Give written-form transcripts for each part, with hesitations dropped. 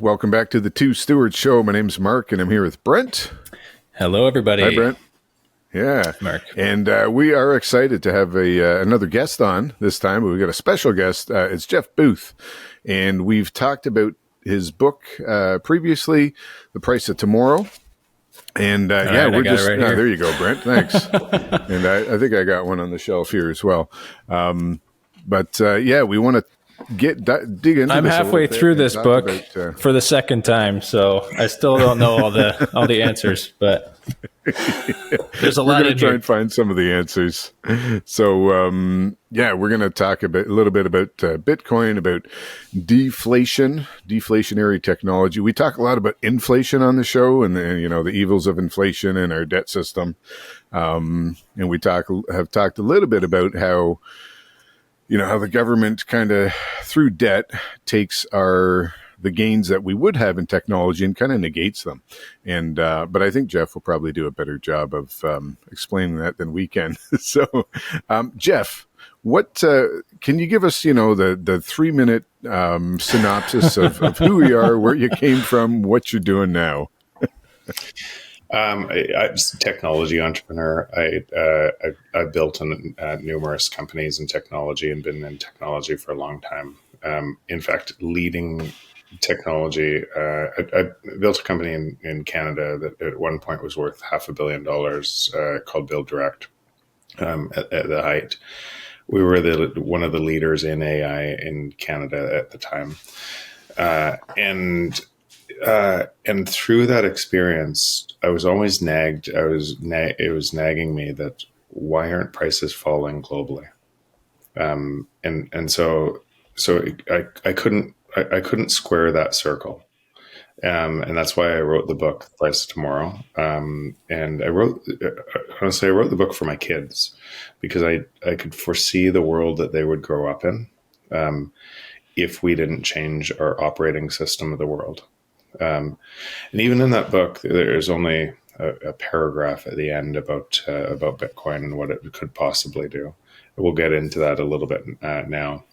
Welcome back to the Two Stewards Show. My name's Mark, and I'm here with Brent. Hello, everybody. Hi, Brent. Yeah. Mark. And we are excited to have another guest on this time. We've got a special guest. It's Jeff Booth. And we've talked about his book previously, The Price of Tomorrow. And we're just, right there you go, Brent. Thanks. And I think I got one on the shelf here as well. We want to dig into. I'm halfway through this book for the second time, so I still don't know all the answers, but there's a lot. We're going to try and find some of the answers. So we're going to talk a little bit about Bitcoin, about deflationary technology. We talk a lot about inflation on the show, and the evils of inflation in our debt system, and we have talked a little bit about how the government kind of through debt takes the gains that we would have in technology and kind of negates them. And, but I think Jeff will probably do a better job of explaining that than we can. So, Jeff, what, can you give us, the 3-minute synopsis of who we are, where you came from, what you're doing now? I'm a technology entrepreneur. I've built numerous companies in technology and been in technology for a long time. In fact, leading technology, I built a company in Canada that at one point was worth $500 million called Build Direct. At the height, we were one of the leaders in AI in Canada at the time, and through that experience, I was always nagged. It was nagging me that why aren't prices falling globally? So I couldn't square that circle. And that's why I wrote the book, The Price of Tomorrow. And I wrote the book for my kids because I could foresee the world that they would grow up in, if we didn't change our operating system of the world. And even in that book, there's only a paragraph at the end about Bitcoin and what it could possibly do. We'll get into that a little bit now,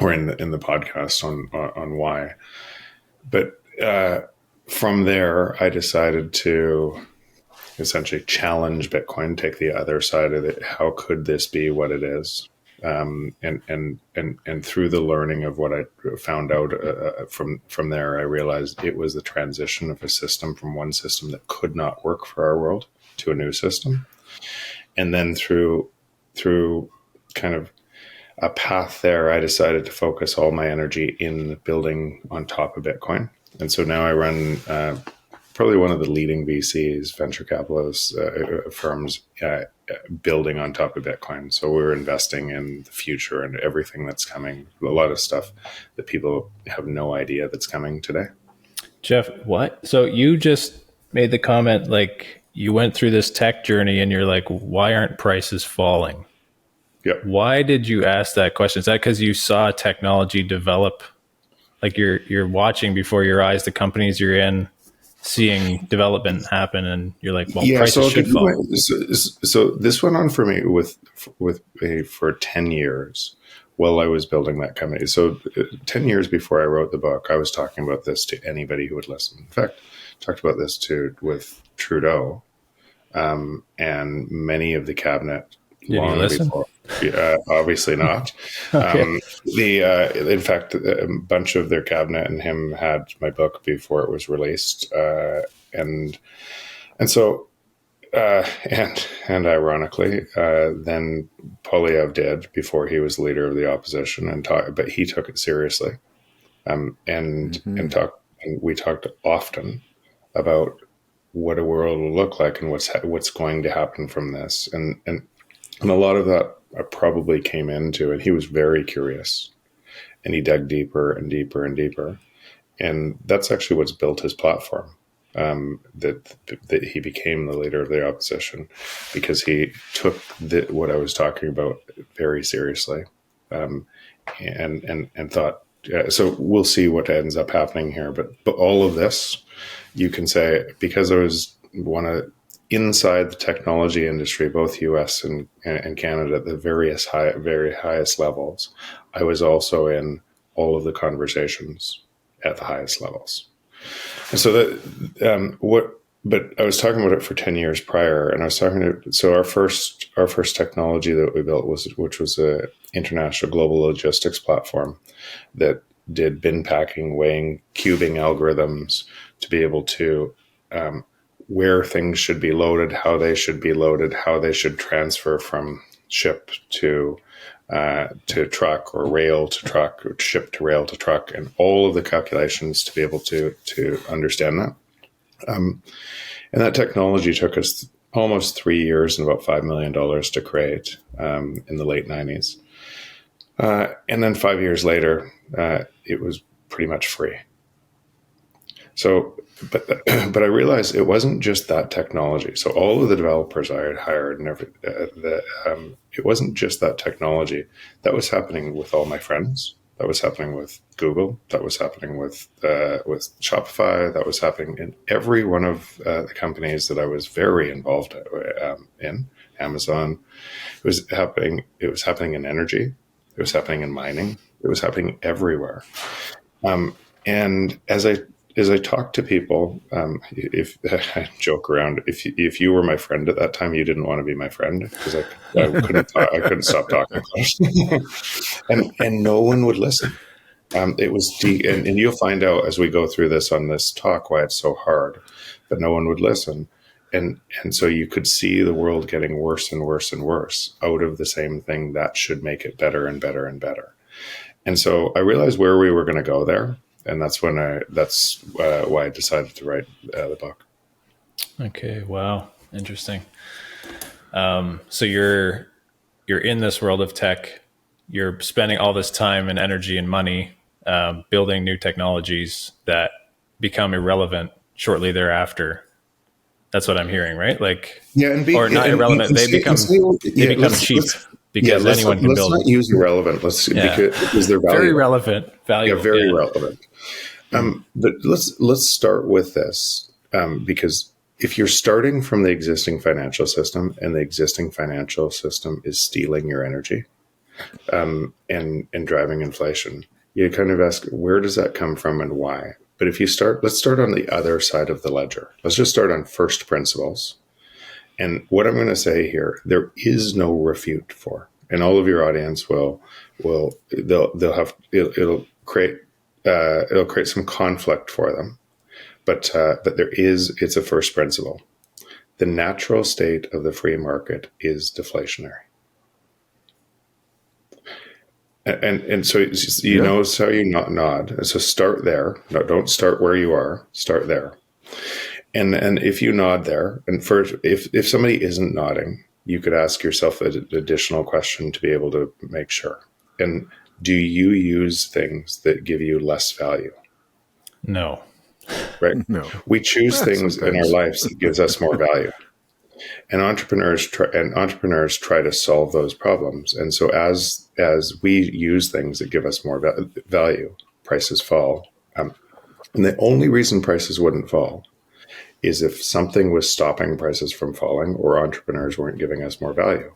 or in the podcast on why. But from there, I decided to essentially challenge Bitcoin, take the other side of it. How could this be what it is? And through the learning of what I found out from there, I realized it was the transition of a system from one system that could not work for our world to a new system. And then through kind of a path there, I decided to focus all my energy in building on top of Bitcoin. And so now I run probably one of the leading VCs, venture capitalist firms, building on top of Bitcoin. So we're investing in the future and everything that's coming, a lot of stuff that people have no idea that's coming today. Jeff, what? So you just made the comment, like you went through this tech journey and you're like, why aren't prices falling? Yep. Why did you ask that question? Is that because you saw technology develop? Like you're watching before your eyes the companies you're in, seeing development happen, and you're like, well, prices should fall. So this went on for me for 10 years while I was building that company. So 10 years before I wrote the book, I was talking about this to anybody who would listen. In fact, I talked about this with Trudeau and many of the cabinet. Did he listen? Before. Obviously not. Okay. In fact, a bunch of their cabinet and him had my book before it was released, and ironically, then Polyev did before he was leader of the opposition, but he took it seriously, and we talked often about what a world will look like and what's going to happen from this, and a lot of that I probably came into, and he was very curious, and he dug deeper and deeper and deeper, and that's actually what's built his platform. That he became the leader of the opposition because he took what I was talking about very seriously, and thought. So we'll see what ends up happening here, but all of this, you can say, because I was inside the technology industry, both US and Canada, at the very highest levels, I was also in all of the conversations at the highest levels. And so but I was talking about it for 10 years prior, and I was so our first technology that we built which was a international global logistics platform that did bin packing, weighing, cubing algorithms to be able to, where things should be loaded, how they should be loaded, how they should transfer from ship to truck, or rail to truck, or ship to rail to truck, and all of the calculations to be able to understand that. And that technology took us almost 3 years and about $5 million to create in the late 90s. And then 5 years later, it was pretty much free. So, but I realized it wasn't just that technology. So all of the developers I had hired and it wasn't just that technology. That was happening with all my friends. That was happening with Google. That was happening with Shopify. That was happening in every one of the companies that I was very involved in. Amazon. It was happening. It was happening in energy. It was happening in mining. It was happening everywhere. And as I talk to people, if I joke around, if you were my friend at that time, you didn't want to be my friend because I couldn't stop talking. and no one would listen. It was and you'll find out as we go through this on this talk why it's so hard, but no one would listen. And so you could see the world getting worse and worse and worse out of the same thing that should make it better and better and better. And so I realized where we were going to go there. And that's why I decided to write the book. Okay. Wow. Interesting. So you're in this world of tech, you're spending all this time and energy and money, building new technologies that become irrelevant shortly thereafter. That's what I'm hearing, right? Like, or not irrelevant. They become cheap because anyone can build. Let's not use irrelevant. Because they're valuable. Very relevant, valuable. Yeah, very relevant. But let's start with this because if you're starting from the existing financial system and the existing financial system is stealing your energy and driving inflation, you kind of ask, where does that come from and why? But if let's start on the other side of the ledger. Let's just start on first principles. And what I'm going to say here, there is no refute for, and all of your audience it'll create some conflict for them, but it's a first principle. The natural state of the free market is deflationary. And so so you nod. And so start there. No, don't start where you are. Start there. And if you nod there, and first, if somebody isn't nodding, you could ask yourself an additional question to be able to make sure. And do you use things that give you less value? No. Right? No. We choose things in our lives that gives us more value. And entrepreneurs try to solve those problems. And so as we use things that give us more value, prices fall. And the only reason prices wouldn't fall is if something was stopping prices from falling or entrepreneurs weren't giving us more value.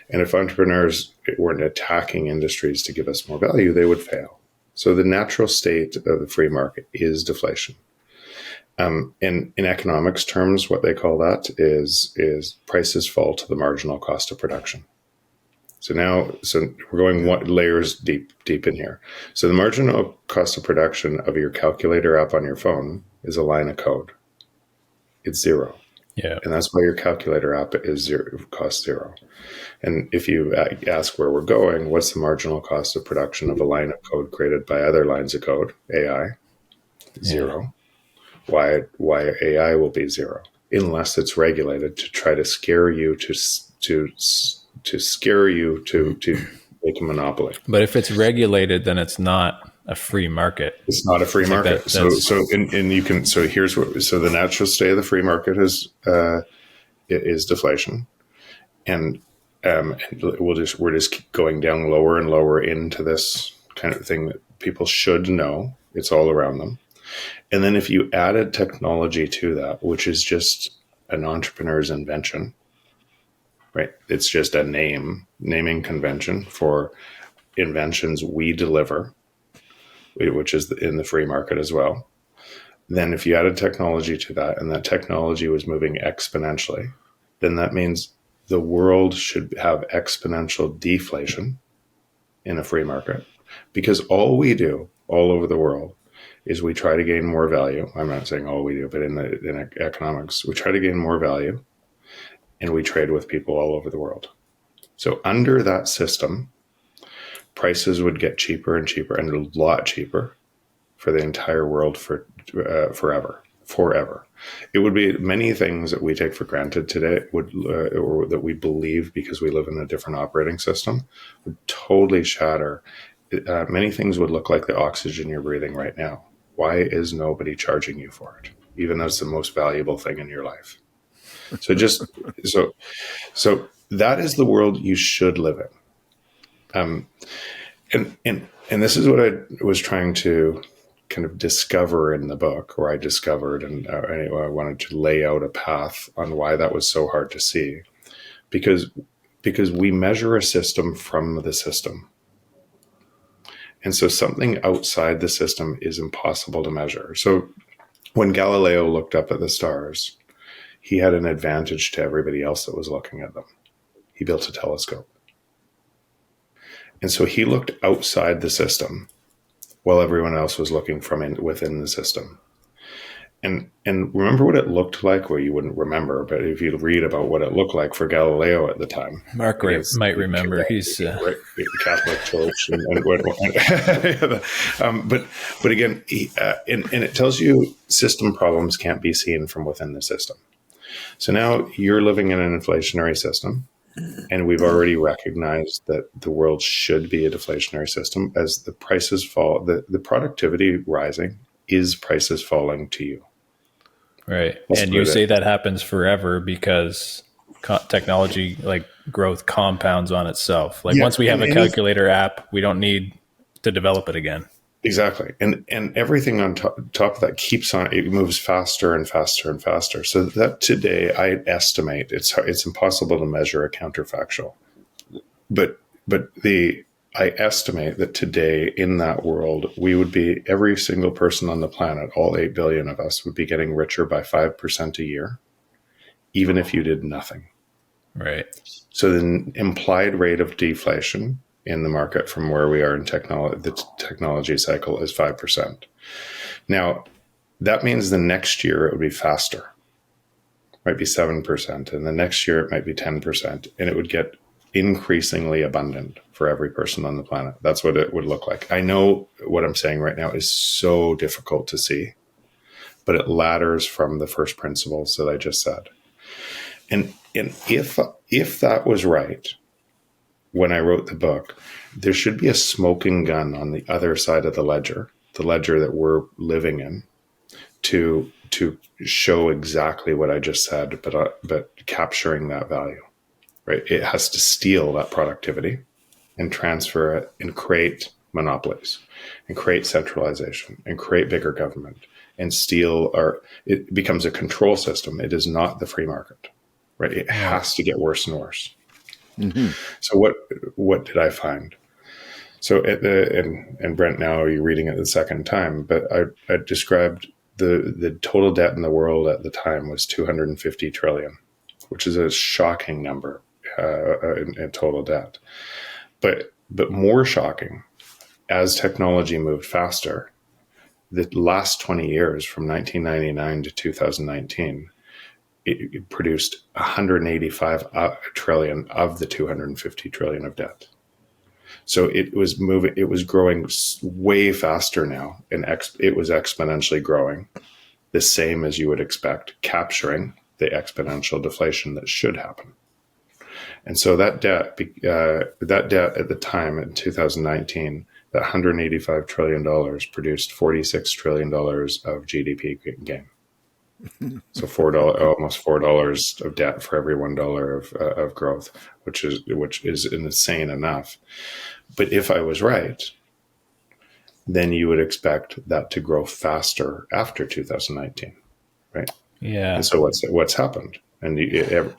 And if entrepreneurs weren't attacking industries to give us more value, they would fail. So the natural state of the free market is deflation. In economics terms, what they call that is prices fall to the marginal cost of production. So we're going layers deep in here. So the marginal cost of production of your calculator app on your phone is a line of code. It's zero. Yeah. And that's why your calculator app costs zero. And if you ask where we're going, what's the marginal cost of production of a line of code created by other lines of code, AI? Zero. Why AI will be zero, unless it's regulated to try to scare you to make a monopoly. But if it's regulated, then it's not a free market. It's not a free market. So the natural state of the free market is deflation, and we're just going down lower and lower into this kind of thing that people should know. It's all around them. And then if you added technology to that, which is just an entrepreneur's invention, right? It's just a naming convention for inventions we deliver, which is in the free market as well. Then if you added technology to that, and that technology was moving exponentially, then that means the world should have exponential deflation in a free market, because all we do all over the world is we try to gain more value. I'm not saying all we do, but in economics, we try to gain more value, and we trade with people all over the world. So under that system, prices would get cheaper and cheaper, and a lot cheaper for the entire world for forever. It would be many things that we take for granted today or that we believe because we live in a different operating system would totally shatter. Many things would look like the oxygen you're breathing right now. Why is nobody charging you for it, even though it's the most valuable thing in your life? So that is the world you should live in. And this is what I was trying to kind of discover in the book, or I discovered, and anyway, I wanted to lay out a path on why that was so hard to see, because we measure a system from the system. And so something outside the system is impossible to measure. So when Galileo looked up at the stars, he had an advantage to everybody else that was looking at them. He built a telescope. And so he looked outside the system while everyone else was looking from within the system. And remember what it looked like? Well, you wouldn't remember, but if you read about what it looked like for Galileo at the time. Mark might remember. He's the Catholic Church. But again, and it tells you system problems can't be seen from within the system. So now you're living in an inflationary system, and we've already recognized that the world should be a deflationary system. As the prices fall, the productivity rising is prices falling to you. Right. And you say that happens forever because technology like growth compounds on itself. Like once we have a calculator app, we don't need to develop it again. Exactly. And everything on top of that keeps on, it moves faster and faster and faster. So that today I estimate it's impossible to measure a counterfactual, but I estimate that today in that world, we would be, every single person on the planet, all 8 billion of us, would be getting richer by 5% a year, even if you did nothing. Right. So the implied rate of deflation in the market from where we are in the technology cycle is 5%. Now, that means the next year it would be faster. It might be 7%. And the next year it might be 10%. And it would get increasingly abundant for every person on the planet. That's what it would look like. I know what I'm saying right now is so difficult to see, but it ladders from the first principles that I just said. And if that was right, when I wrote the book, there should be a smoking gun on the other side of the ledger that we're living in, to show exactly what I just said, but capturing that value. Right? It has to steal that productivity and transfer it and create monopolies and create centralization and create bigger government and it becomes a control system. It is not the free market, right? It has to get worse and worse. Mm-hmm. So what did I find? So and Brent, now you're reading it the second time, but I described the total debt in the world at the time was 250 trillion, which is a shocking number. In total debt, but more shocking, as technology moved faster, the last 20 years from 1999 to 2019, it produced 185 trillion of the 250 trillion of debt. So it was growing way faster now, and it was exponentially growing, the same as you would expect, capturing the exponential deflation that should happen. And so that debt at the time in 2019, that $185 trillion produced $46 trillion of GDP gain. So almost $4 of debt for every $1 of growth, which is insane enough. But if I was right, then you would expect that to grow faster after 2019, right? Yeah. And so what's happened? And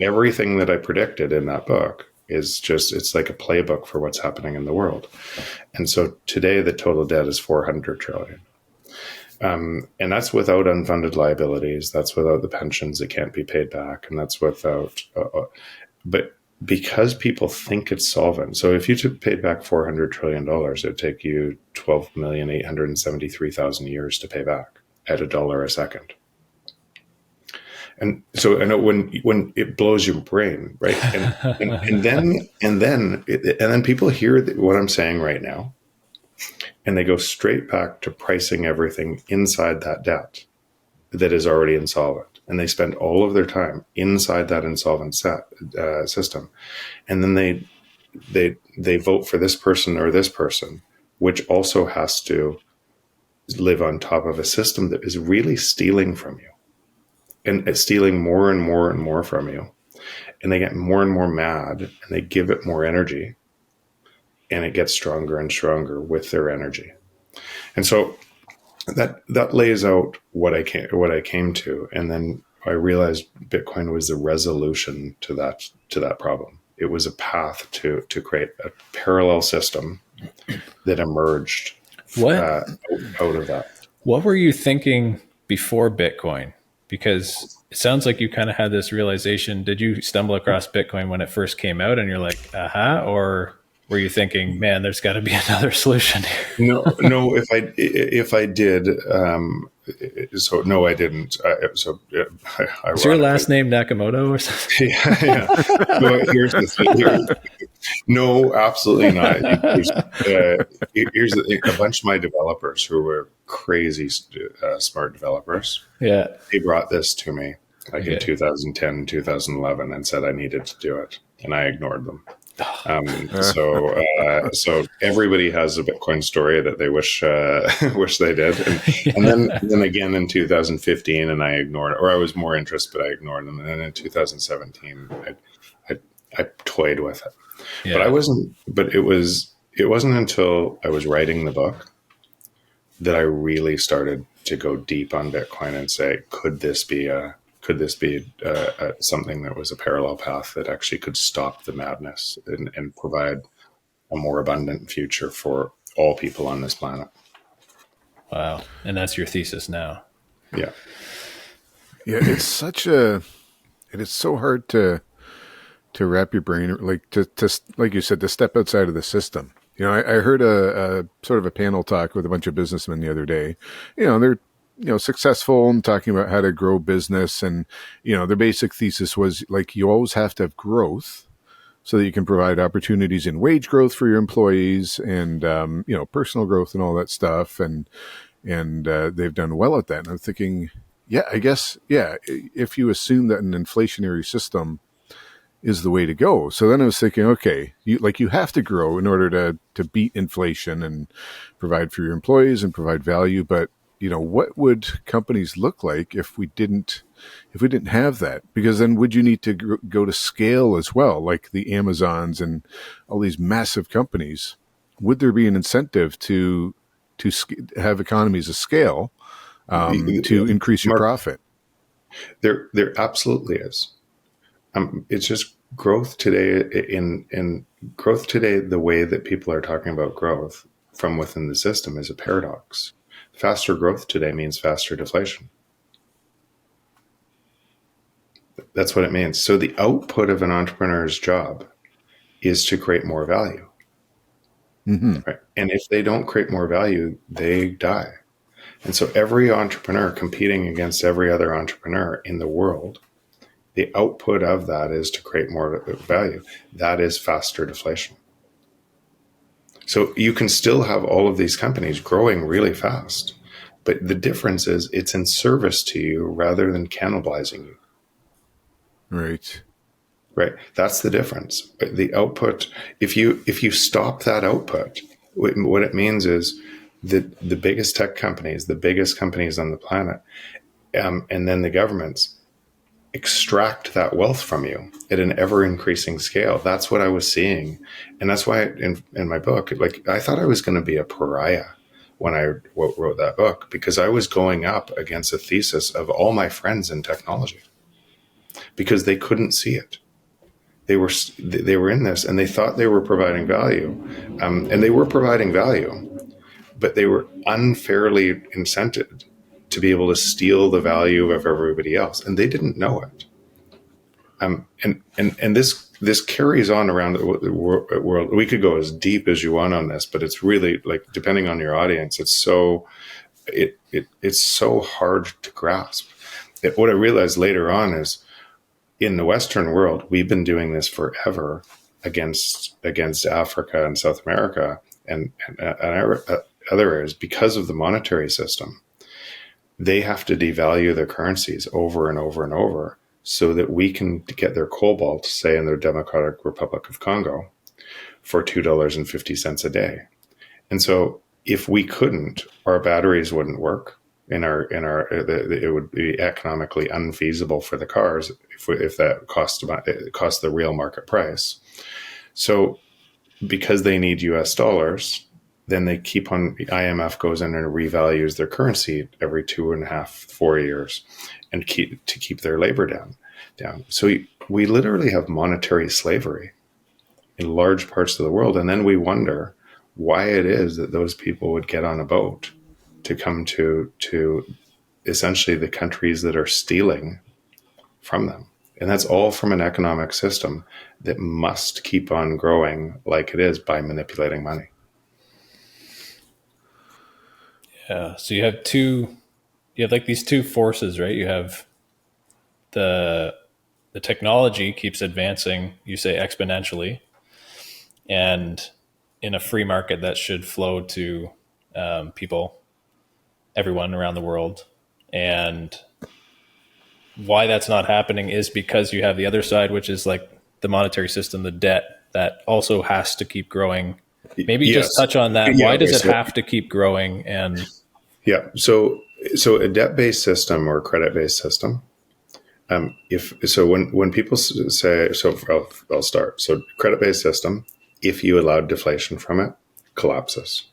everything that I predicted in that book is it's like a playbook for what's happening in the world. And so today the total debt is 400 trillion. And that's without unfunded liabilities. That's without the pensions that can't be paid back. And that's without, but because people think it's solvent. So if you paid back $400 trillion, it would take you 12,873,000 years to pay back at $1 a second. And so I know when it blows your brain, right? And then people hear what I'm saying right now, and they go straight back to pricing everything inside that debt that is already insolvent. And they spend all of their time inside that insolvent system. And then they vote for this person or this person, which also has to live on top of a system that is really stealing from you, and it's stealing more and more and more from you. And they get more and more mad, and they give it more energy, and it gets stronger and stronger with their energy. And so that lays out what I came to, and then I realized Bitcoin was the resolution to that problem. It was a path to create a parallel system that emerged out of that. What were you thinking before Bitcoin? Because it sounds like you kind of had this realization. Did you stumble across Bitcoin when it first came out and you're like, aha, or were you thinking, man, there's got to be another solution here? No. If I did, so no, I didn't. Is your last name Nakamoto or something? Yeah. Well, here's the thing. No, absolutely not. Here's a bunch of my developers who were crazy smart developers. Yeah, they brought this to me in 2010, 2011, and said I needed to do it, and I ignored them. So everybody has a Bitcoin story that they wish they did, and then again in 2015, and I ignored it, or I was more interested, but I ignored them. And then in 2017, I toyed with it, but I wasn't. But it wasn't until I was writing the book that I really started to go deep on Bitcoin and say, could this be something that was a parallel path that actually could stop the madness and provide a more abundant future for all people on this planet? Wow. And that's your thesis now. Yeah. Yeah. It's so hard to wrap your brain, like to like you said, to step outside of the system. You know, I heard a sort of a panel talk with a bunch of businessmen the other day. You know, they're successful and talking about how to grow business. And, their basic thesis was like, you always have to have growth so that you can provide opportunities in wage growth for your employees and, personal growth and all that stuff. And they've done well at that. And I'm thinking, I guess, if you assume that an inflationary system is the way to go. So then I was thinking, okay, you have to grow in order to beat inflation and provide for your employees and provide value. But what would companies look like if we didn't have that? Because then would you need to go to scale as well, like the Amazons and all these massive companies? Would there be an incentive to have economies of scale to increase your profit? There absolutely is. It's just growth today in growth today. The way that people are talking about growth from within the system is a paradox. Faster growth today means faster deflation. That's what it means. So the output of an entrepreneur's job is to create more value. Mm-hmm. Right? And if they don't create more value, they die. And so every entrepreneur competing against every other entrepreneur in the world, the output of that is to create more value. That is faster deflation. So you can still have all of these companies growing really fast, but the difference is it's in service to you rather than cannibalizing you. Right. That's the difference. The output, if you stop that output, what it means is that the biggest tech companies, the biggest companies on the planet, and then the governments extract that wealth from you at an ever increasing scale. That's what I was seeing. And that's why in my book, I thought I was going to be a pariah when I wrote that book, because I was going up against a thesis of all my friends in technology because they couldn't see it. They were in this and they thought they were providing value. And they were providing value, but they were unfairly incented to be able to steal the value of everybody else, and they didn't know it. And this carries on around the world. We could go as deep as you want on this, but it's really, like, depending on your audience, it's so hard to grasp. What I realized later on is, in the Western world, we've been doing this forever against Africa and South America and other areas because of the monetary system. They have to devalue their currencies over and over and over so that we can get their cobalt, say in the Democratic Republic of Congo, for $2.50 a day. And so if we couldn't, our batteries wouldn't work. It would be economically unfeasible for the cars if that cost the real market price. So because they need US dollars, then they keep on, the IMF goes in and revalues their currency every 2.5, 4 years and keep their labor down. So we literally have monetary slavery in large parts of the world. And then we wonder why it is that those people would get on a boat to come to essentially the countries that are stealing from them. And that's all from an economic system that must keep on growing like it is by manipulating money. Yeah. So you have like these two forces, right? You have the technology keeps advancing, you say exponentially, and in a free market that should flow to people, everyone around the world. And why that's not happening is because you have the other side, which is like the monetary system, the debt that also has to keep growing. Maybe just touch on that. Why does it have to keep growing? And so a debt-based system or a credit-based system, when people say, I'll start. So credit-based system, if you allow deflation from it, collapses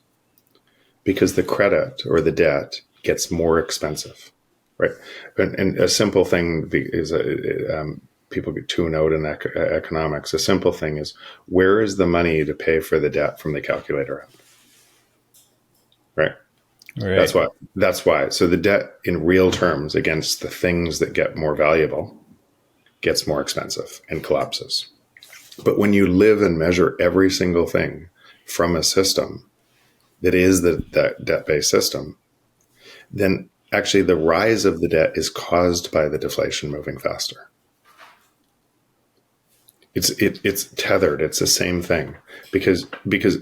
because the credit or the debt gets more expensive, right? And a simple thing is people get tune out in economics. A simple thing is, where is the money to pay for the debt from the calculator app? Right. That's why. So the debt in real terms against the things that get more valuable gets more expensive and collapses. But when you live and measure every single thing from a system that is that debt-based system, then actually the rise of the debt is caused by the deflation moving faster. It's tethered. It's the same thing because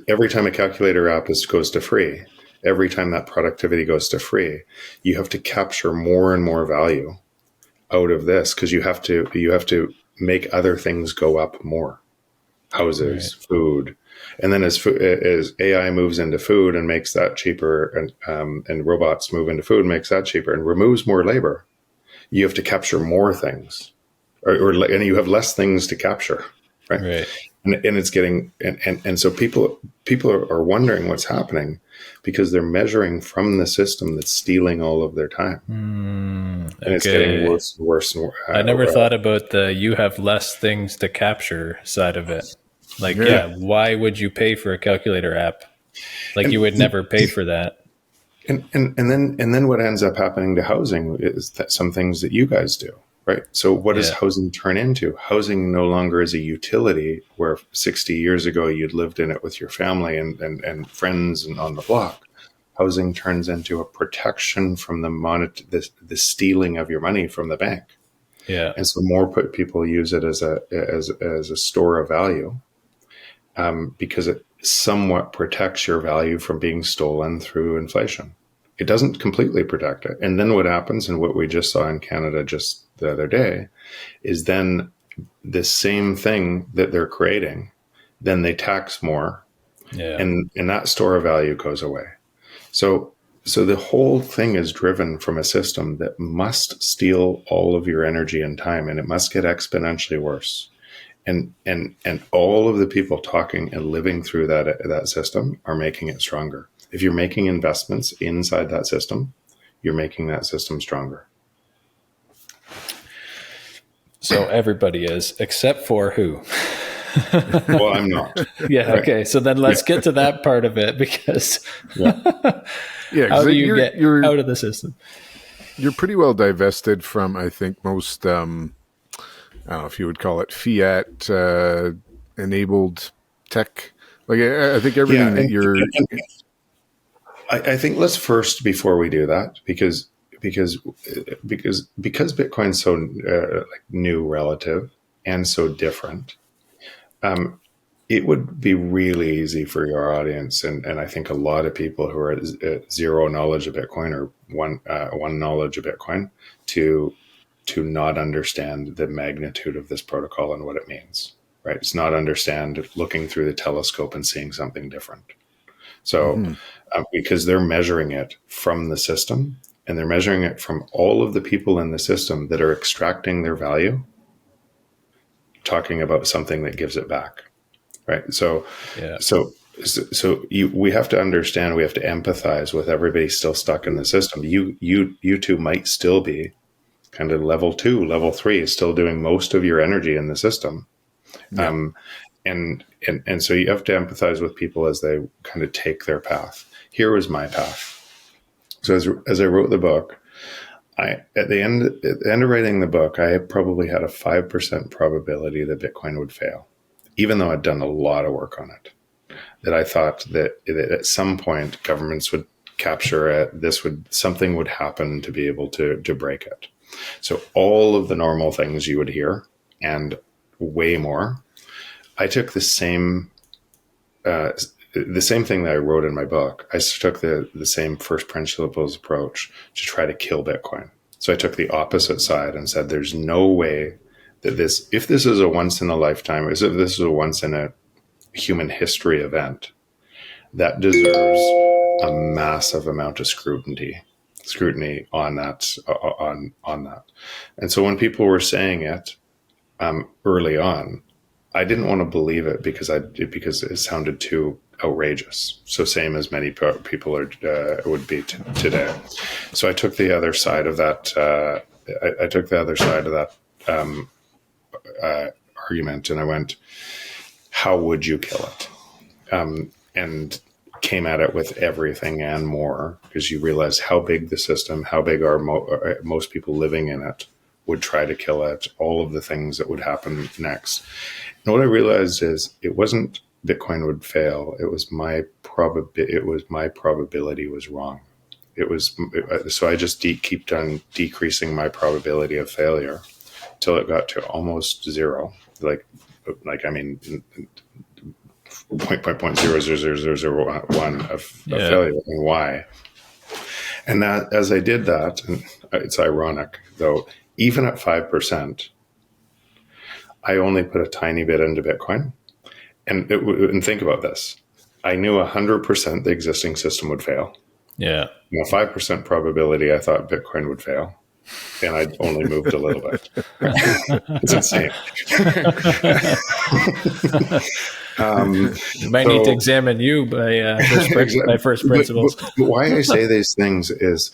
every time a calculator app goes to free, every time that productivity goes to free, you have to capture more and more value out of this because you have to make other things go up more, houses, right, food, and then as AI moves into food and makes that cheaper, and robots move into food and makes that cheaper and removes more labor, you have to capture more things, and you have less things to capture, right? And it's getting and so people are wondering what's happening because they're measuring from the system that's stealing all of their time. And it's getting worse and worse. I never thought about you have less things to capture side of it. Like, why would you pay for a calculator app? Like, you would never pay for that. And then what ends up happening to housing is that some things that you guys do, right? So what does housing turn into? Housing no longer is a utility where 60 years ago you'd lived in it with your family and friends and on the block. Housing turns into a protection from the stealing of your money from the bank. Yeah. And so more people use it as a store of value, because it somewhat protects your value from being stolen through inflation. It doesn't completely protect it. And then what happens, and what we just saw in Canada just the other day, is then the same thing that they're creating, then they tax more, and that store of value goes away. So the whole thing is driven from a system that must steal all of your energy and time, and it must get exponentially worse. And all of the people talking and living through that system are making it stronger. If you're making investments inside that system, you're making that system stronger. So everybody is, except for who? Well, I'm not. Yeah. Right. Okay. So then let's get to that part of it, because how do you get out of the system? You're pretty well divested from, I think, most, I don't know if you would call it fiat enabled tech. Like, I think everything that you're... I think let's first, before we do that, because Bitcoin's so new relative and so different, it would be really easy for your audience, and I think a lot of people who are at zero knowledge of Bitcoin or one knowledge of Bitcoin to not understand the magnitude of this protocol and what it means. Right? It's not understand looking through the telescope and seeing something different. So, because they're measuring it from the system, and they're measuring it from all of the people in the system that are extracting their value, talking about something that gives it back. Right. So we have to understand, we have to empathize with everybody still stuck in the system. You two might still be kind of level 2, level 3, still doing most of your energy in the system. Yeah. And so you have to empathize with people as they kind of take their path. Here was my path. So as I wrote the book, at the end of writing the book, I probably had a 5% probability that Bitcoin would fail, even though I'd done a lot of work on it. That I thought that at some point governments would capture it. Something would happen to be able to break it. So all of the normal things you would hear and way more. I took the same thing that I wrote in my book. I took the same first principles approach to try to kill Bitcoin. So I took the opposite side and said, there's no way that if this is a once in a lifetime, if this is a once in a human history event, that deserves a massive amount of scrutiny on that, on that. And so when people were saying it early on, I didn't want to believe it because it sounded too outrageous. So same as many people would be today. So I took the other side of that. I took the other side of that argument, and I went, how would you kill it? And came at it with everything and more, because you realize how big the system, how big are most people living in it would try to kill it, all of the things that would happen next. And what I realized is it wasn't Bitcoin would fail. It was my probability was wrong. So I just keep on decreasing my probability of failure till it got to almost zero. Like I mean, 0.000001 of failure. And why? And that, as I did that, and it's ironic though, even at 5%, I only put a tiny bit into Bitcoin. And think about this. I knew 100% the existing system would fail. Yeah. 5% probability, I thought Bitcoin would fail. And I only moved a little bit. It's insane. You might need to examine you by first principles. But why I say these things is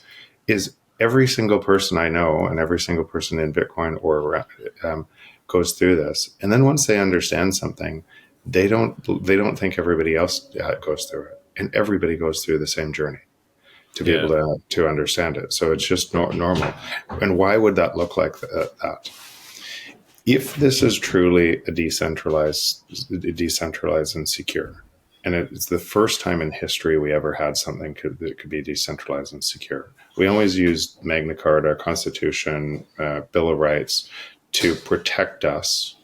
every single person I know and every single person in Bitcoin or around goes through this, and then once they understand something, they don't think everybody else goes through it, and everybody goes through the same journey to be able to understand it. So it's just normal. And why would that look like that? If this is truly a decentralized and secure, and it's the first time in history we ever had something that could be decentralized and secure. We always used Magna Carta, Constitution, Bill of Rights to protect us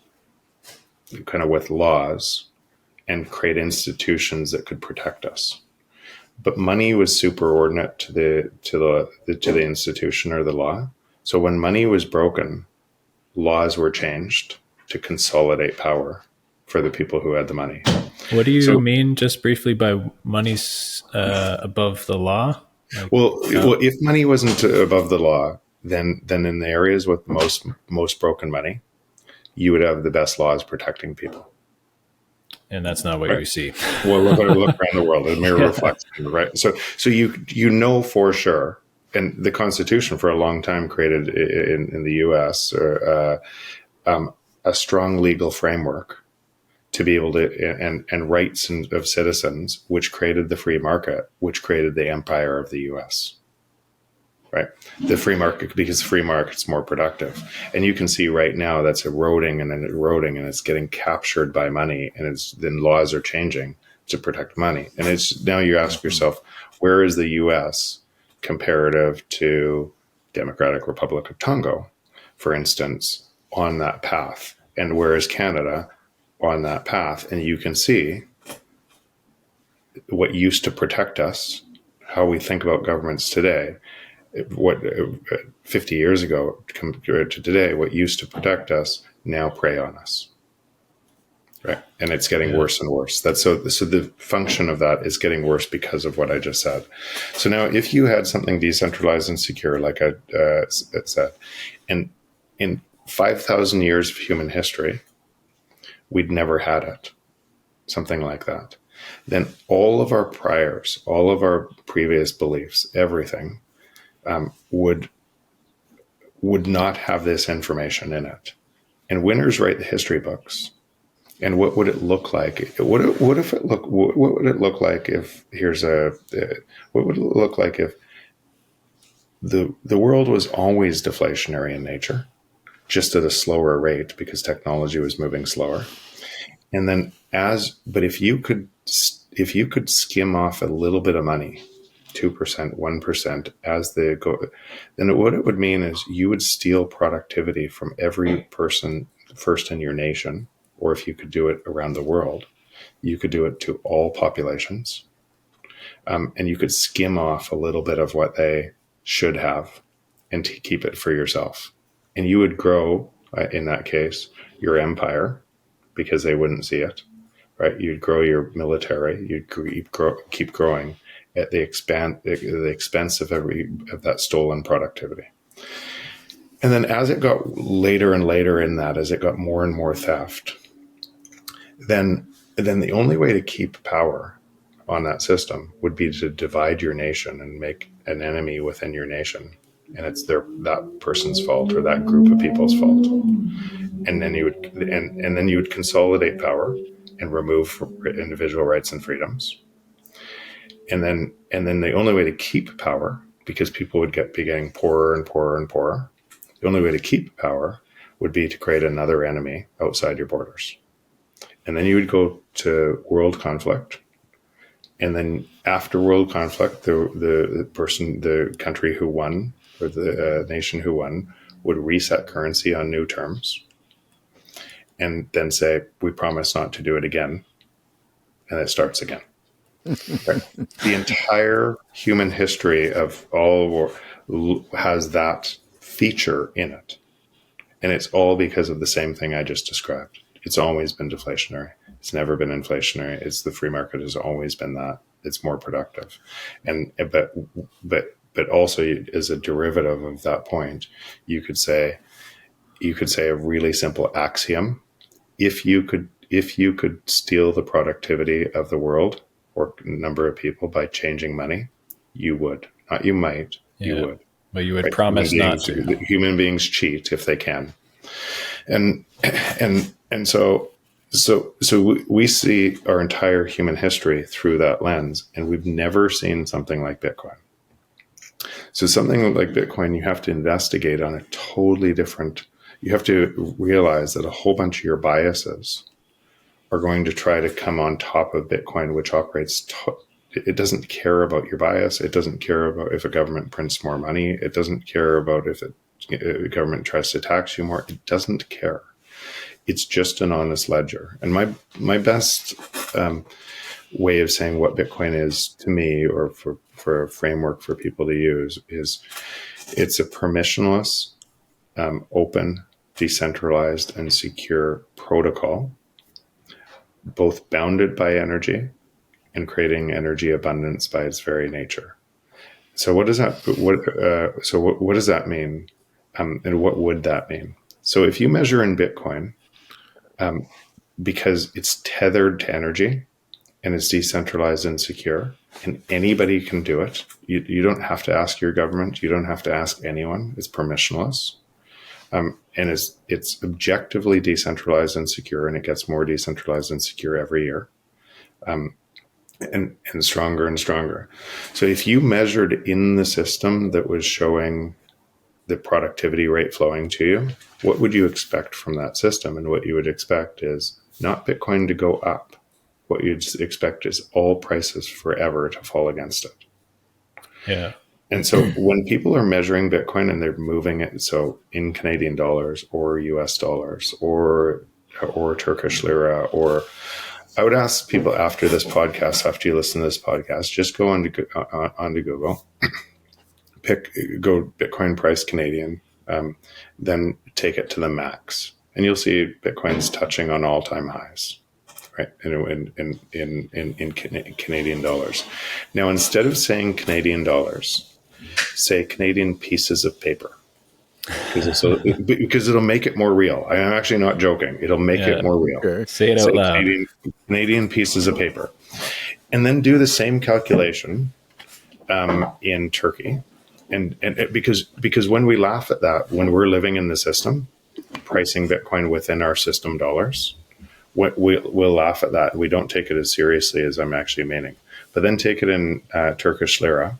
kind of with laws and create institutions that could protect us. But money was superordinate to the institution or the law. So when money was broken, laws were changed to consolidate power for the people who had the money. What do you mean, just briefly, by money's above the law? Well, if money wasn't above the law, then in the areas with most broken money, you would have the best laws protecting people. And that's not what you see. Well, look around the world. The mirror reflects, right? So you know for sure, and the Constitution for a long time created in the U.S. A strong legal framework to be able to, and rights of citizens, which created the free market, which created the empire of the US. Right? The free market, because free market's more productive. And you can see right now that's eroding and it's getting captured by money, and then laws are changing to protect money. And it's now you ask yourself, where is the US comparative to Democratic Republic of Congo, for instance, on that path? And where is Canada on that path? And you can see what used to protect us, how we think about governments today, what 50 years ago compared to today, what used to protect us now prey on us. Right. And it's getting worse and worse. That's so the function of that is getting worse because of what I just said. So now if you had something decentralized and secure, like I said, and in 5,000 years of human history, we'd never had it, something like that. Then all of our priors, all of our previous beliefs, everything, would not have this information in it. And winners write the history books. And what would it look like? What would it look like if what would it look like if the world was always deflationary in nature, just at a slower rate because technology was moving slower? And then but if you could skim off a little bit of money, 2%, 1% as they go, then what it would mean is you would steal productivity from every person first in your nation, or if you could do it around the world, you could do it to all populations, and you could skim off a little bit of what they should have and to keep it for yourself. And you would grow, in that case, your empire because they wouldn't see it, right? You'd grow your military, you'd keep growing at the expense of that stolen productivity. And then as it got later and later in that, as it got more and more theft, then the only way to keep power on that system would be to divide your nation and make an enemy within your nation. And it's that person's fault or that group of people's fault. And then you would consolidate power and remove individual rights and freedoms. And then the only way to keep power, because people would be getting poorer and poorer and poorer, the only way to keep power would be to create another enemy outside your borders. And then you would go to world conflict. And then after world conflict, the country who won, or the nation who won, would reset currency on new terms. And then say, we promise not to do it again. And it starts again. Right. The entire human history of all war has that feature in it. And it's all because of the same thing I just described. It's always been deflationary. It's never been inflationary. It's the free market has always been that. It's more productive. But also as a derivative of that point, you could say a really simple axiom. If you could steal the productivity of the world or number of people by changing money, you would. Not you might, you would. But you would promise not to. Human beings cheat if they can. And so we see our entire human history through that lens, and we've never seen something like Bitcoin. So something like Bitcoin, you have to investigate on a totally different, you have to realize that a whole bunch of your biases are going to try to come on top of Bitcoin, which operates, it doesn't care about your bias. It doesn't care about if a government prints more money. It doesn't care about if a government tries to tax you more. It doesn't care. It's just an honest ledger. And my best way of saying what Bitcoin is to me, or for a framework for people to use, is it's a permissionless, open, decentralized, and secure protocol, both bounded by energy and creating energy abundance by its very nature. So what does that mean? And what would that mean? So if you measure in Bitcoin, because it's tethered to energy and it's decentralized and secure, and anybody can do it. You don't have to ask your government. You don't have to ask anyone. It's permissionless. And it's objectively decentralized and secure, and it gets more decentralized and secure every year, and stronger and stronger. So if you measured in the system that was showing the productivity rate flowing to you, what would you expect from that system? And what you would expect is not Bitcoin to go up. What you'd expect is all prices forever to fall against it. Yeah. And so when people are measuring Bitcoin and they're moving it, so in Canadian dollars or US dollars or Turkish lira, or I would ask people after this podcast, after you listen to this podcast, just go onto Google, go Bitcoin price Canadian, then take it to the max, and you'll see Bitcoin's touching on all-time highs, right? In Canadian dollars. Now, instead of saying Canadian dollars, say Canadian pieces of paper, because it'll make it more real. I'm actually not joking. It'll make it more real. Okay. Say it out loud. Canadian pieces of paper, and then do the same calculation in Turkey, and because when we laugh at that, when we're living in the system, pricing Bitcoin within our system dollars, we'll laugh at that. We don't take it as seriously as I'm actually meaning. But then take it in Turkish lira,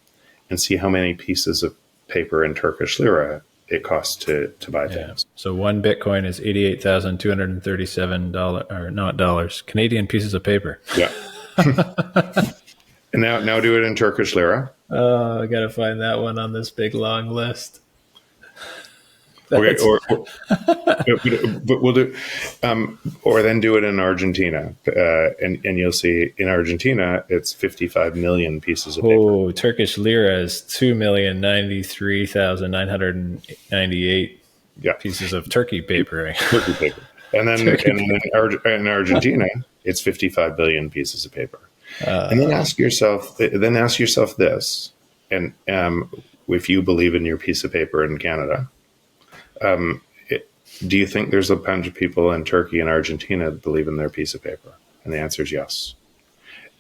and see how many pieces of paper in Turkish lira it costs to buy things. So one Bitcoin is $88,237, or not dollars, Canadian pieces of paper. Yeah. And now do it in Turkish lira. Oh, I got to find that one on this big long list. Okay, but we'll do, or then do it in Argentina, and you'll see in Argentina it's 55 million pieces of paper. Oh, Turkish lira is 2,093,998 pieces of turkey paper. Turkey paper, and then in Argentina it's 55 billion pieces of paper. And then ask yourself this, and if you believe in your piece of paper in Canada. Do you think there's a bunch of people in Turkey and Argentina that believe in their piece of paper? And the answer is yes.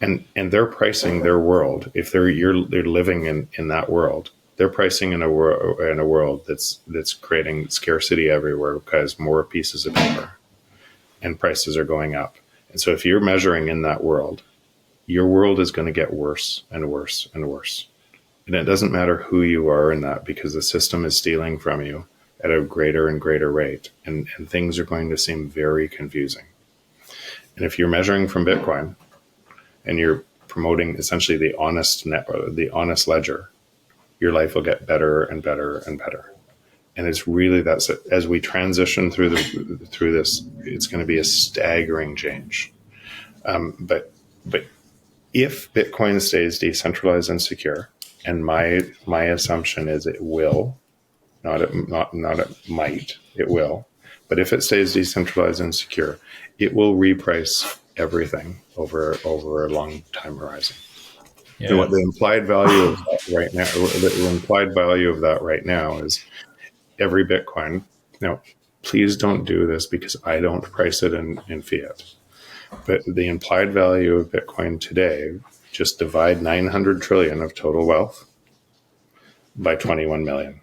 And they're pricing their world. If they're living in that world, they're pricing in a world that's creating scarcity everywhere because more pieces of paper and prices are going up. And so if you're measuring in that world, your world is going to get worse and worse and worse. And it doesn't matter who you are in that, because the system is stealing from you at a greater and greater rate, and things are going to seem very confusing. And if you're measuring from Bitcoin and you're promoting essentially the honest ledger, your life will get better and better and better. And it's really as we transition through this, it's going to be a staggering change. But if Bitcoin stays decentralized and secure, and my assumption is it will. Not it might, it will. But if it stays decentralized and secure, it will reprice everything over a long time horizon. Yeah. And what the implied value of that right now is every Bitcoin. Now, please don't do this because I don't price it in fiat. But the implied value of Bitcoin today, just divide 900 trillion of total wealth by 21 million.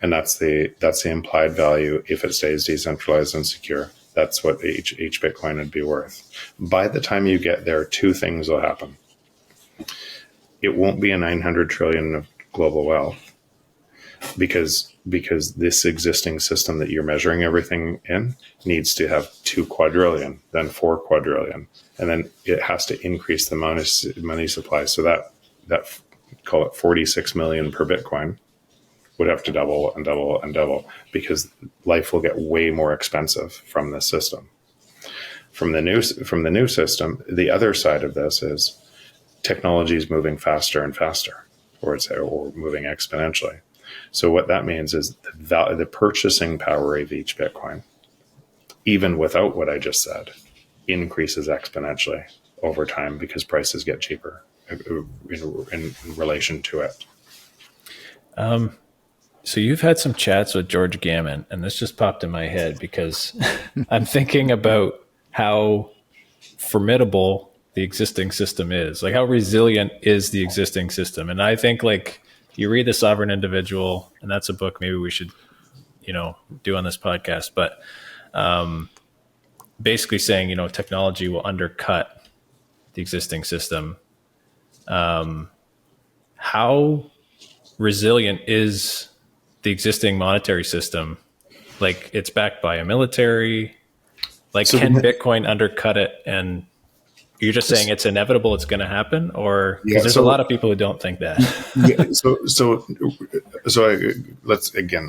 And that's the implied value if it stays decentralized and secure. That's what each Bitcoin would be worth. By the time you get there, two things will happen. It won't be a 900 trillion of global wealth because this existing system that you're measuring everything in needs to have 2 quadrillion, then 4 quadrillion, and then it has to increase the money supply. So that call it 46 million per Bitcoin would have to double and double and double, because life will get way more expensive from this system. From the new system, the other side of this is technology is moving faster and faster, or moving exponentially. So what that means is the purchasing power of each Bitcoin, even without what I just said, increases exponentially over time because prices get cheaper in relation to it. So you've had some chats with George Gammon, and this just popped in my head because I'm thinking about how formidable the existing system is. Like, how resilient is the existing system? And I think, like, you read The Sovereign Individual, and that's a book maybe we should do on this podcast, but basically saying, technology will undercut the existing system. How resilient is the existing monetary system? Like, it's backed by a military. Like, can Bitcoin undercut it? And you're just saying it's inevitable, it's going to happen? Or because there's a lot of people who don't think that.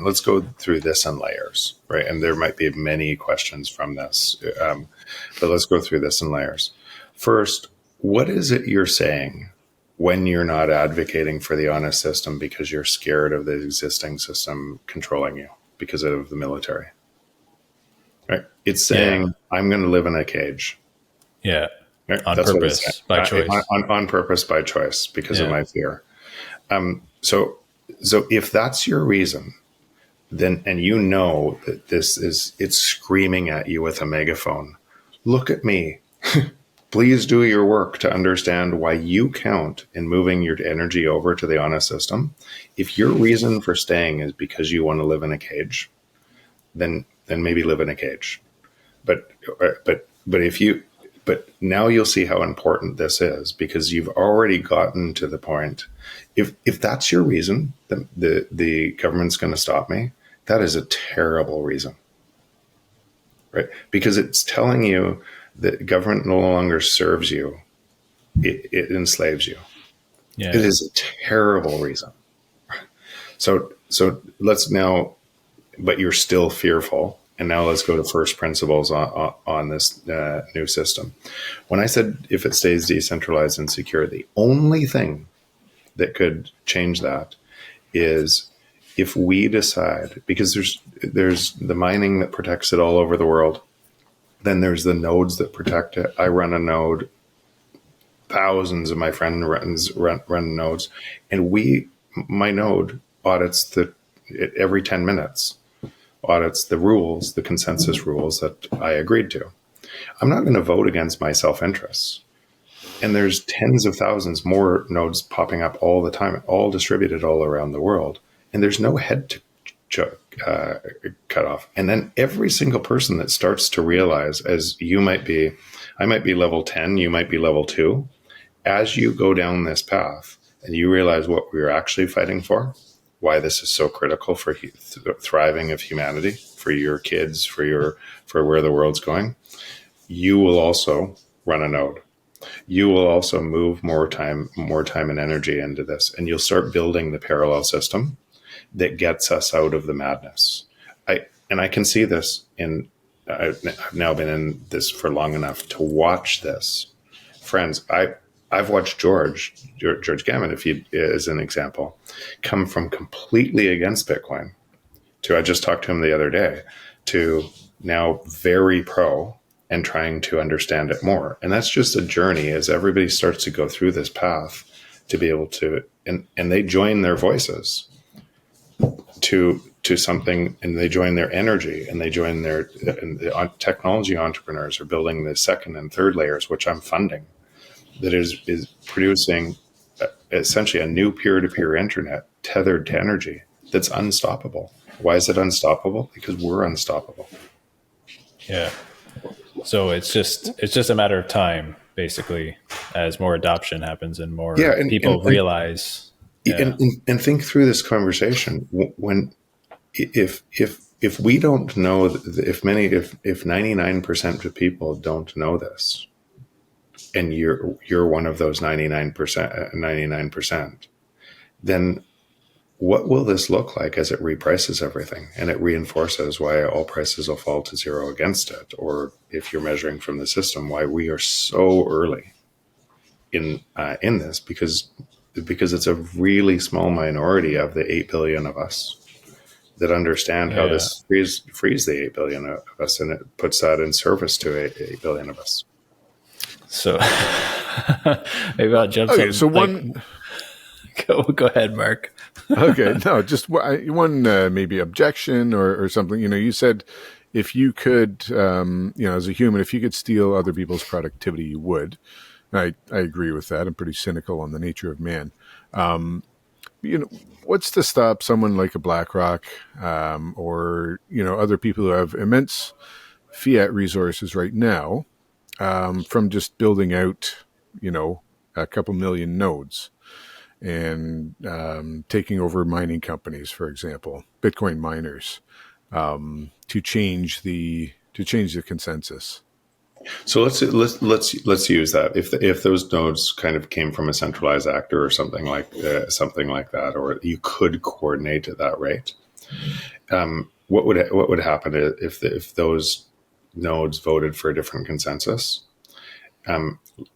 Let's go through this in layers, right? And there might be many questions from this, but let's go through this in layers. First, what is it you're saying when you're not advocating for the honest system because you're scared of the existing system controlling you because of the military? Right? It's saying, I'm going to live in a cage. Yeah. Right? On purpose, by choice. On purpose, by choice, because of my fear. So if that's your reason, then, and that it's screaming at you with a megaphone, look at me. Please do your work to understand why you count in moving your energy over to the honest system. If your reason for staying is because you want to live in a cage, then maybe live in a cage. But now you'll see how important this is, because you've already gotten to the point. If that's your reason, the government's going to stop me, that is a terrible reason, right? Because it's telling you that government no longer serves you. It enslaves you. Yeah. It is a terrible reason. So let's now, but you're still fearful. And now let's go to first principles on this new system. When I said if it stays decentralized and secure, the only thing that could change that is if we decide, because there's the mining that protects it all over the world. Then there's the nodes that protect it. I run a node. Thousands of my friends run nodes. And my node audits every 10 minutes. Audits the rules, the consensus rules that I agreed to. I'm not going to vote against my self-interests. And there's tens of thousands more nodes popping up all the time, all distributed all around the world. And there's no head to cut off. And then every single person that starts to realize, as I might be level 10, you might be level 2. As you go down this path and you realize what we're actually fighting for, why this is so critical for the thriving of humanity, for your kids, for where the world's going, you will also run a node. You will also move more time and energy into this, and you'll start building the parallel system that gets us out of the madness. I can see this I've now been in this for long enough to watch this. Friends, I've watched George Gammon, as an example, come from completely against Bitcoin to, I just talked to him the other day, to now very pro and trying to understand it more. And that's just a journey as everybody starts to go through this path to be able to, and they join their voices to something, and they join their energy, and they join and the technology entrepreneurs are building the second and third layers, which I'm funding, that is producing essentially a new peer-to-peer internet tethered to energy that's unstoppable. Why is it unstoppable? Because we're unstoppable. Yeah. So it's just a matter of time, basically, as more adoption happens and more people realize. And think through this conversation. If we don't know, if 99% of people don't know this, and you're one of those 99%, then what will this look like as it reprices everything and it reinforces why all prices will fall to zero against it? Or if you're measuring from the system, why we are so early in this, because it's a really small minority of the 8 billion of us that understand how this frees the 8 billion of us, and it puts that in service to 8 billion of us. So maybe I'll jump. Okay, so one. Go ahead, Mark. Okay, no, just one maybe objection or something. You said if you could, as a human, if you could steal other people's productivity, you would. I agree with that. I'm pretty cynical on the nature of man. what's to stop someone like a BlackRock, or other people who have immense fiat resources right now, from just building out, a couple million nodes and taking over mining companies, for example, Bitcoin miners, to change the consensus. So let's use that. If those nodes kind of came from a centralized actor or something like that, or you could coordinate at that rate, what would happen if those nodes voted for a different consensus,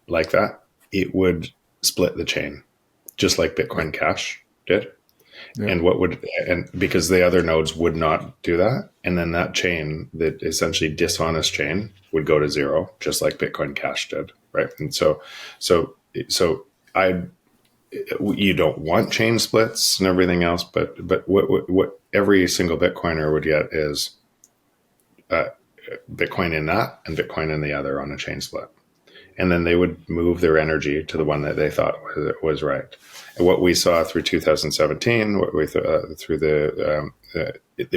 like that? It would split the chain, just like Bitcoin Cash did. Yeah. And because the other nodes would not do that, and then that chain, that essentially dishonest chain, would go to zero, just like Bitcoin Cash did, right? And so you don't want chain splits and everything else, but what every single Bitcoiner would get is Bitcoin in that and Bitcoin in the other on a chain split. And then they would move their energy to the one that they thought was right. And what we saw through 2017,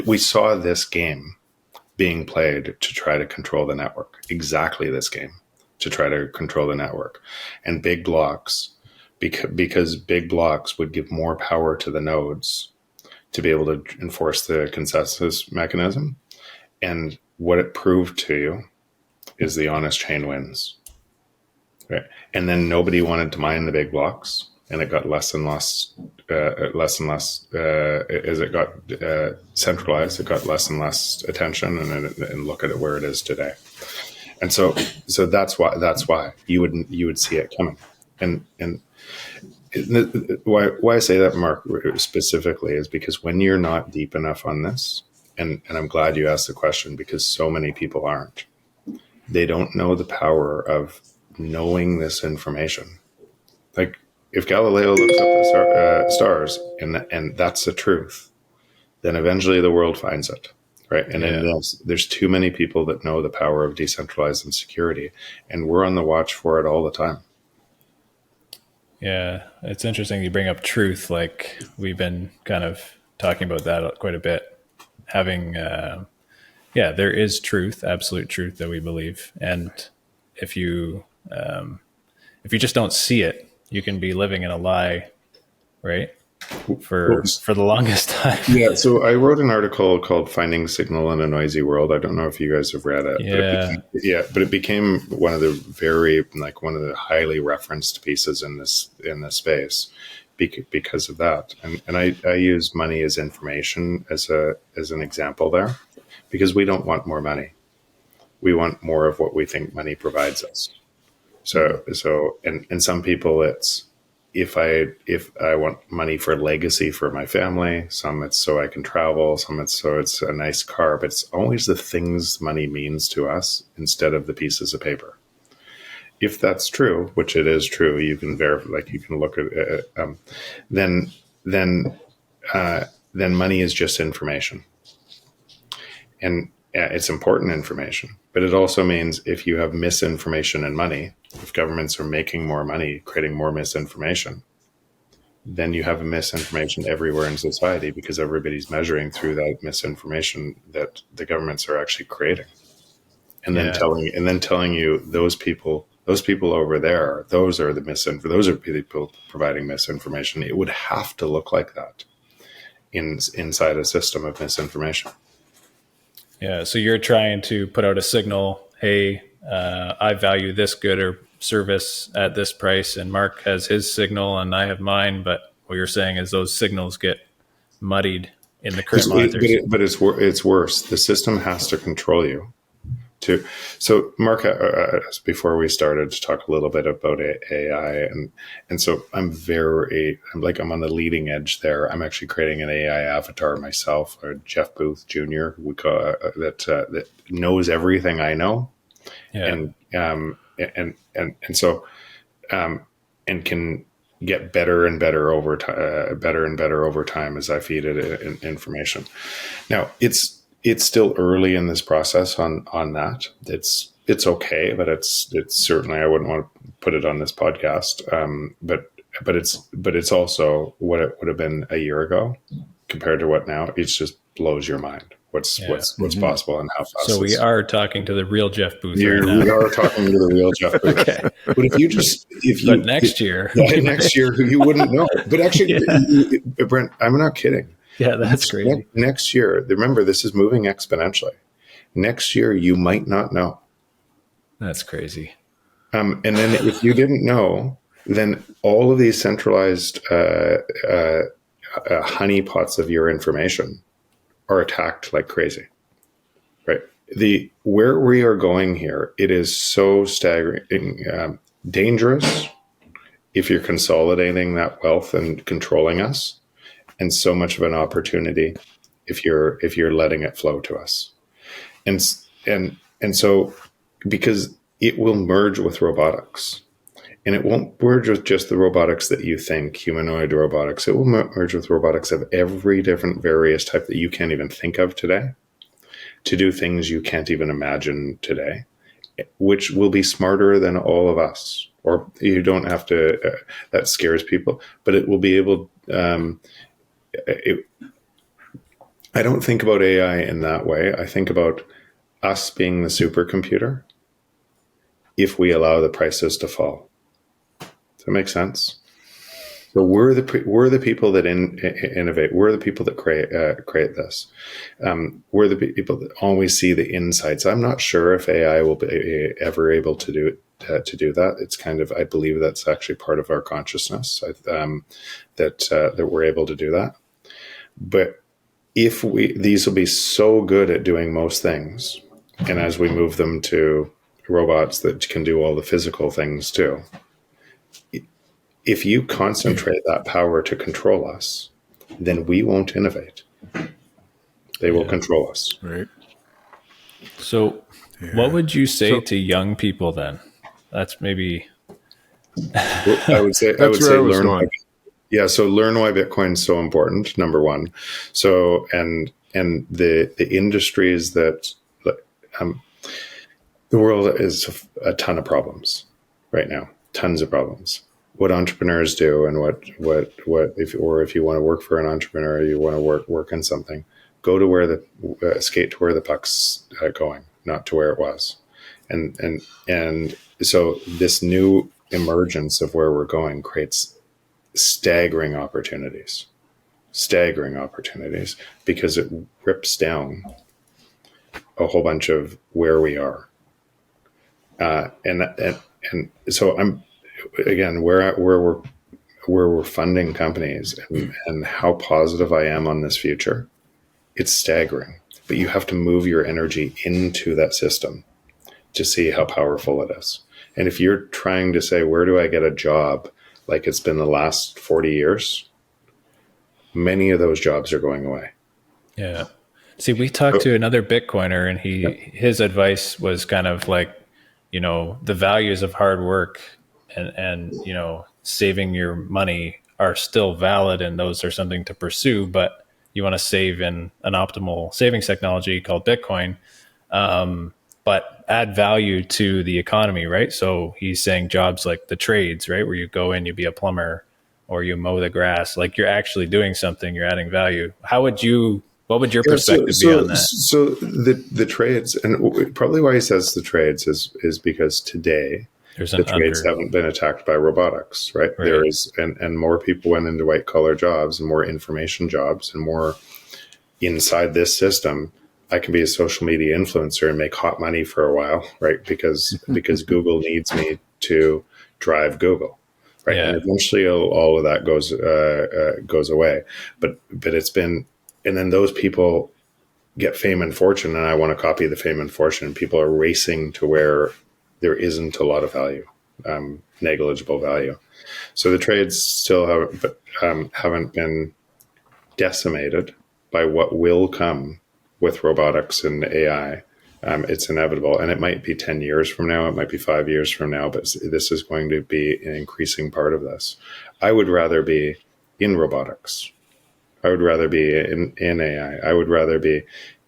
we saw this game being played to try to control the network. Exactly this game to try to control the network, and big blocks, because big blocks would give more power to the nodes to be able to enforce the consensus mechanism. And what it proved to you is the honest chain wins. Right. And then nobody wanted to mine the big blocks, and it got less and less as it got centralized. It got less and less attention, and look at it where it is today. And so that's why you would see it coming. And why I say that, Mark, specifically, is because when you're not deep enough on this, and I'm glad you asked the question, because so many people aren't. They don't know the power of knowing this information. Like, if Galileo looks up the stars and that's the truth, then eventually the world finds it, right? And there's too many people that know the power of decentralized and security, and we're on the watch for it all the time. Yeah, it's interesting you bring up truth. Like, we've been kind of talking about that quite a bit. Having, there is truth, absolute truth that we believe, and if you just don't see it, you can be living in a lie, right? For the longest time. Yeah. So I wrote an article called "Finding Signal in a Noisy World." I don't know if you guys have read it. Yeah. But it became one of the highly referenced pieces in this space because of that. And I use money as information as an example there, because we don't want more money. We want more of what we think money provides us. So some people, it's if I want money for legacy for my family, some it's so I can travel, some it's so it's a nice car, but it's always the things money means to us instead of the pieces of paper. If that's true, which it is true, you can verify, like you can look at it, then money is just information. And it's important information, but it also means if you have misinformation and money, if governments are making more money, creating more misinformation, then you have misinformation everywhere in society, because everybody's measuring through that misinformation that the governments are actually creating, and then telling you those people over there, those are people providing misinformation. It would have to look like that inside a system of misinformation. Yeah, so you're trying to put out a signal, hey, I value this good or service at this price, and Mark has his signal and I have mine, but what you're saying is those signals get muddied in the current monitors. But it's worse. The system has to control you. So Mark, before we started to talk a little bit about AI, and so I'm on the leading edge there. I'm actually creating an AI avatar myself, or Jeff Booth Jr., we call that knows everything I know, and can get better and better over time as I feed it information. Now it's still early in this process on that. It's okay, but it's certainly, I wouldn't want to put it on this podcast. But it's also what it would have been a year ago compared to what now. It just blows your mind what's possible and how fast. So we are talking to the real Jeff Booth right now. We are talking to the real Jeff Booth. Okay. But next year you wouldn't know. But actually, Brent, I'm not kidding. Yeah, that's crazy. Next year, remember, this is moving exponentially. Next year, you might not know. That's crazy. And then if you didn't know, then all of these centralized honeypots of your information are attacked like crazy, right? Where we are going here, it is so staggering, dangerous if you're consolidating that wealth and controlling us, and so much of an opportunity if you're letting it flow to us, and so because it will merge with robotics. And it won't merge with just the robotics that you think, humanoid robotics. It will merge with robotics of every different various type that you can't even think of today, to do things you can't even imagine today, which will be smarter than all of us. Or you don't have to, that scares people, but it will be able, I don't think about AI in that way. I think about us being the supercomputer if we allow the prices to fall. That makes sense. So we're the people that innovate. We're the people that create this. We're the people that always see the insights. I'm not sure if AI will be ever able to do that. It's kind of, I believe that's actually part of our consciousness, that we're able to do that. But these will be so good at doing most things, and as we move them to robots that can do all the physical things too. If you concentrate that power to control us, then we won't innovate. They will control us. Right. So what would you say to young people then? That's maybe... I would say learn why. Yeah, so learn why Bitcoin is so important, number one. So, and the industries that... the world is a ton of problems right now, tons of problems. What entrepreneurs do, and what if you want to work for an entrepreneur, you want to work on something, go to where skate to where the puck's going, not to where it was, and so this new emergence of where we're going creates staggering opportunities because it rips down a whole bunch of where we are, and so I'm. Again, where we're funding companies and how positive I am on this future, it's staggering. But you have to move your energy into that system to see how powerful it is. And if you're trying to say, where do I get a job, like it's been the last 40 years, many of those jobs are going away. Yeah. See, we talked to another Bitcoiner, and his advice was kind of like, the values of hard work and saving your money are still valid, and those are something to pursue, but you want to save in an optimal savings technology called Bitcoin, but add value to the economy, right? So he's saying jobs like the trades, right? Where you go in, you be a plumber or you mow the grass, like you're actually doing something, you're adding value. What would your perspective be on that? So the trades, and probably why he says the trades is because today, the trades haven't been attacked by robotics, right? There is, and more people went into white collar jobs and more information jobs and more inside this system. I can be a social media influencer and make hot money for a while, right? Because Google needs me to drive Google, right? Yeah. And eventually all of that goes away. But it's been, and then those people get fame and fortune, and I want to copy the fame and fortune. People are racing to where there isn't a lot of value, negligible value. So the trades still haven't been decimated by what will come with robotics and AI. It's inevitable, and it might be 10 years from now, it might be 5 years from now, but this is going to be an increasing part of this. I would rather be in robotics. I would rather be in AI. I would rather be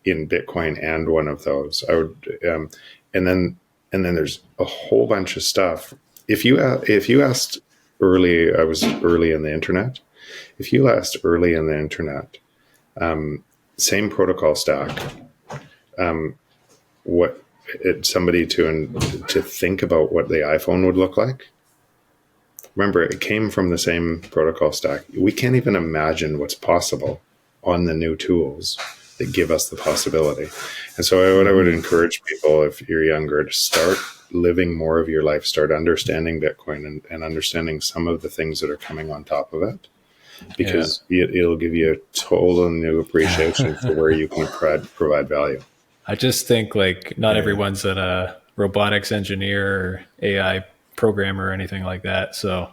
in Bitcoin and one of those. I would, and then there's a whole bunch of stuff. If you asked I was early in the internet. If you asked early in the internet, same protocol stack, somebody to think about what the iPhone would look like. Remember, it came from the same protocol stack. We can't even imagine what's possible on the new tools that give us the possibility. And so what I would encourage people, if you're younger, to start living more of your life, start understanding Bitcoin and understanding some of the things that are coming on top of it, because it'll give you a total new appreciation for where you can provide value. I just think like not everyone's a robotics engineer or AI programmer or anything like that. So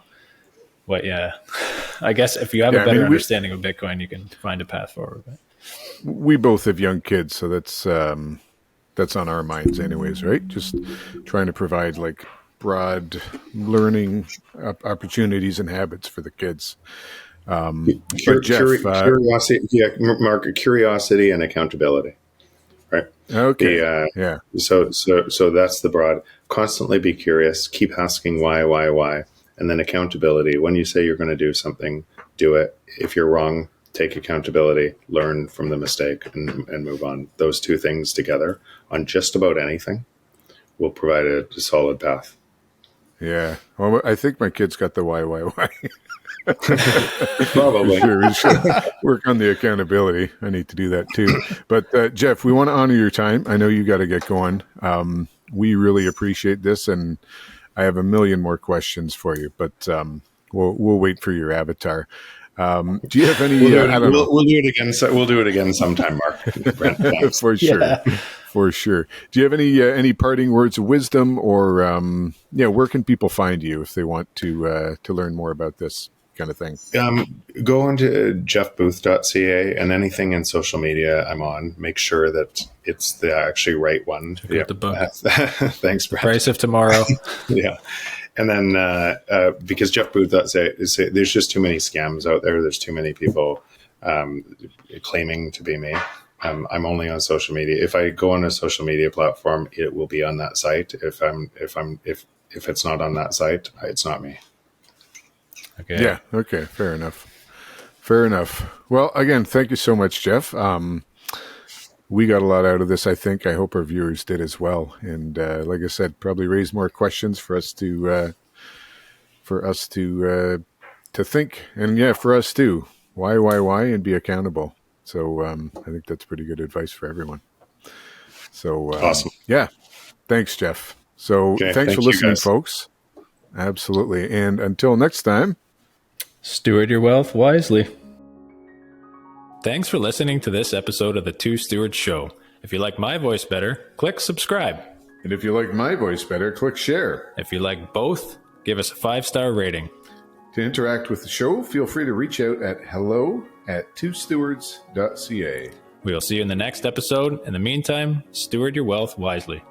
I guess if you have a better understanding of Bitcoin, you can find a path forward. We both have young kids, so that's on our minds anyways, right? Just trying to provide like broad learning opportunities and habits for the kids. Curiosity, Mark, curiosity and accountability, right? Okay. So that's the broad. Constantly be curious. Keep asking why, and then accountability. When you say you're going to do something, do it. If you're wrong, take accountability, learn from the mistake, and move on. Those two things together on just about anything will provide a solid path. Yeah. Well, I think my kids got the why. Probably. We should work on the accountability. I need to do that too. But Jeff, we want to honor your time. I know you got to get going. We really appreciate this, and I have a million more questions for you, but we'll wait for your avatar. Do you have any? We'll do it again. We'll do it again sometime, Mark. Brent, for sure, for sure. Do you have any parting words of wisdom, or where can people find you if they want to learn more about this kind of thing? Go on to jeffbooth.ca, and anything in social media I'm on, make sure that it's the actually right one. Check out the book. Thanks, Brent. Price of Tomorrow. Yeah. And then because jeffbooth.ca, there's just too many scams out there. There's too many people claiming to be me. I'm only on social media. If I go on a social media platform, it will be on that site. If it's not on that site, it's not me. Okay. Yeah. Okay. Fair enough. Well, again, thank you so much, Jeff. We got a lot out of this, I think. I hope our viewers did as well. And like I said, probably raise more questions for us to think. And for us too. Why, and be accountable. So I think that's pretty good advice for everyone. So awesome. Yeah. Thanks, Jeff. So thanks for listening, folks. Absolutely. And until next time, steward your wealth wisely. Thanks for listening to this episode of the Two Stewards Show. If you like my voice better, click subscribe. And if you like my voice better, click share. If you like both, give us a 5-star rating. To interact with the show, feel free to reach out at hello@twostewards.ca. We'll see you in the next episode. In the meantime, steward your wealth wisely.